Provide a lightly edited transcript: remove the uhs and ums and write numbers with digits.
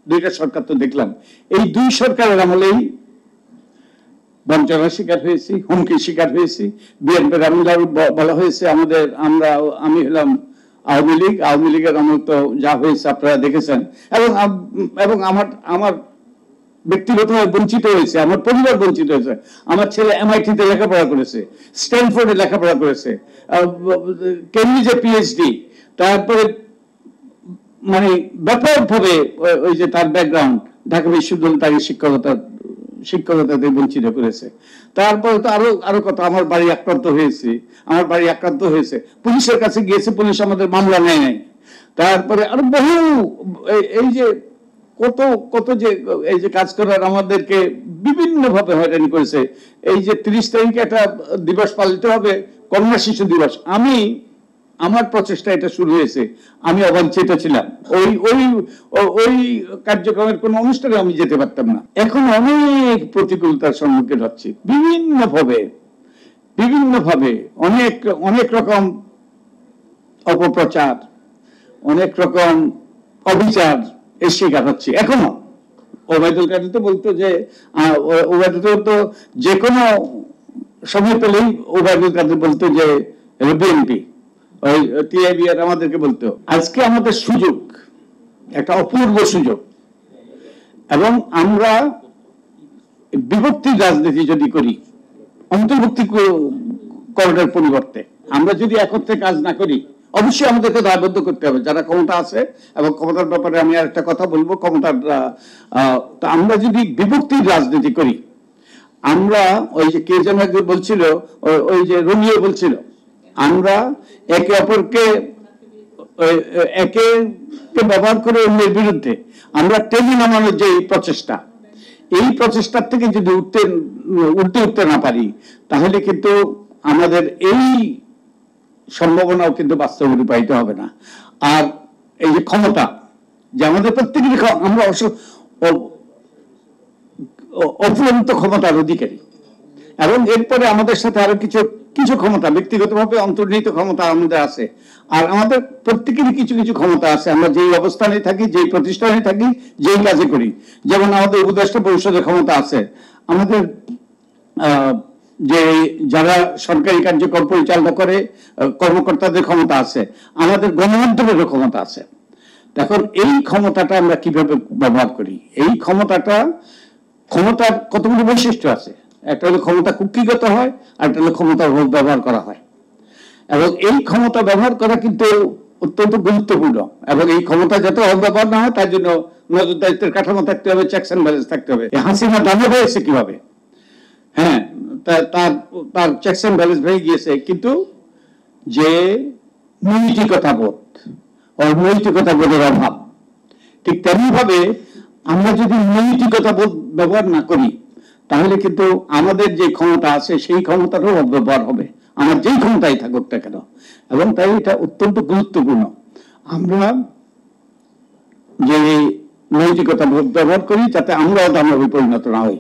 দুইটা সরকার তো দেখলাম, এই দুই সরকারের আমলেই বঞ্চনার শিকার হয়েছি, হুমকির শিকার হয়েছি। বিএনপির আমলে বলা হয়েছে আমি হলাম আওয়ামী লীগের আমল তো যা হয়েছে আপনারা দেখেছেন। এবং আমার ব্যক্তিগতভাবে বঞ্চিত হয়েছে, আমার পরিবার বঞ্চিত হয়েছে। আমার ছেলে MIT-তে লেখাপড়া করেছে, স্ট্যানফোর্ডে লেখাপড়া করেছে, কেমব্রিজে PhD, তারপরে মানে ব্যাপকভাবে ওই যে তার ব্যাকগ্রাউন্ড ঢাকা বিশ্ববিদ্যালয় তাকে শিক্ষকতাতে বঞ্চিত করেছে। তারপরে তো আরো কথা, আমার বাড়ি আক্রান্ত হয়েছে, পুলিশের কাছে গিয়েছে, পুলিশ আমাদের মামলা নেয় নাই। তারপরে আরো বহু এই যে কত যে এই যে কাজ করার আমাদেরকে বিভিন্ন ভাবে হয়রানি করেছে। এই যে 30 তারিখে একটা দিবস পালিত হবে, কন্যা শিশু দিবস। আমার প্রচেষ্টা এটা শুরু হয়েছে, আমি অবাঞ্ছিত ছিলাম, ওই কার্যক্রমের কোন অনুষ্ঠানে আমি যেতে পারতাম না। এখন অনেক প্রতিকূলতার সম্মুখীন হচ্ছি, বিভিন্ন ভাবে অনেক রকম অপপ্রচার, অনেক রকম অবিচার এর শিকার হচ্ছে। এখনো ওবায়দুল কাদের তো বলতো যে যে কোনো সময় পেলেই ওবায়দুল কাদের বলতো যে বিএনপি, ওই TIBR আমাদেরকে বলতো। আজকে আমাদের সুযোগ, একটা অপূর্ব সুযোগ, এবং আমরা বিভক্তির রাজনীতি যদি করি, অন্তর্ভুক্তি করার পরিবর্তে আমরা যদি একত্রে কাজ না করি, অবশ্যই আমাদেরকে দায়বদ্ধ করতে হবে যারা ক্ষমতা আছে। এবং ক্ষমতার ব্যাপারে আমি আর একটা কথা বলবো, আমরা যদি বিভক্তির রাজনীতি করি, আমরা ওই যে কে যেন একজন বলছিল, ওই যে রোমিও বলছিল, আমরা একে অপরকে ব্যবহার করে অন্যের বিরুদ্ধে আমরা টেনে নামানোর যে প্রচেষ্টা, এই প্রচেষ্টার থেকে যদি উঠতে না পারি, তাহলে কিন্তু আমাদের এই সম্ভাবনাও কিন্তু বাস্তবে রূপায়িত হবে না। আর এই যে ক্ষমতা, যে আমাদের প্রত্যেকেরই আমরা অফুরন্ত ক্ষমতার অধিকারী, এবং এরপরে আমাদের সাথে আরো কিছু ক্ষমতা, ব্যক্তিগতভাবে অন্তর্নিহিত ক্ষমতা আমাদের আছে। আর আমাদের প্রত্যেকেরই কিছু ক্ষমতা আছে, আমরা যেই অবস্থানে থাকি, যেই প্রতিষ্ঠানে থাকি, যেই কাজে করি। যেমন আমাদের উপদেষ্টা পরিষদের ক্ষমতা আছে, আমাদের যে যারা সরকারি কার্যক্রম পরিচালনা করে কর্মকর্তাদের ক্ষমতা আছে, আমাদের গণমাধ্যমেরও ক্ষমতা আছে। এখন এই ক্ষমতাটা আমরা কিভাবে ব্যবহার করি? এই ক্ষমতার কতগুলো বৈশিষ্ট্য আছে। একটা হলো ক্ষমতা কুক্ষিগত হয়, আর একটা হলো ক্ষমতার ব্যবহার করা হয়। এবং এই ক্ষমতা ব্যবহার করা কিন্তু অত্যন্ত গুরুত্বপূর্ণ, এবং এই ক্ষমতা যাতে অপব্যবহার না হয় তার জন্য নজরদারিত্বের কাঠামো থাকতে হবে, চেকস এন্ড ব্যালেন্স থাকতে হবে। হাসিনা দামে হয়েছে কিভাবে? হ্যাঁ, তার চেকস এন্ড ব্যালেন্স ভেঙে গিয়েছে, কিন্তু যে নৈতিকতা বোধের অভাব, ঠিক তেমনি ভাবে আমরা যদি নৈতিকতা বোধ ব্যবহার না করি, তাহলে কিন্তু আমাদের যে ক্ষমতা আছে সেই ক্ষমতারও অপব্যবহার হবে, আমার যেই ক্ষমতাই থাকুক না কেন। এবং তাই এটা অত্যন্ত গুরুত্বপূর্ণ আমরা যে নৈতিকতা ব্যবহার করি, যাতে আমরাও দানবে পরিণত না হই।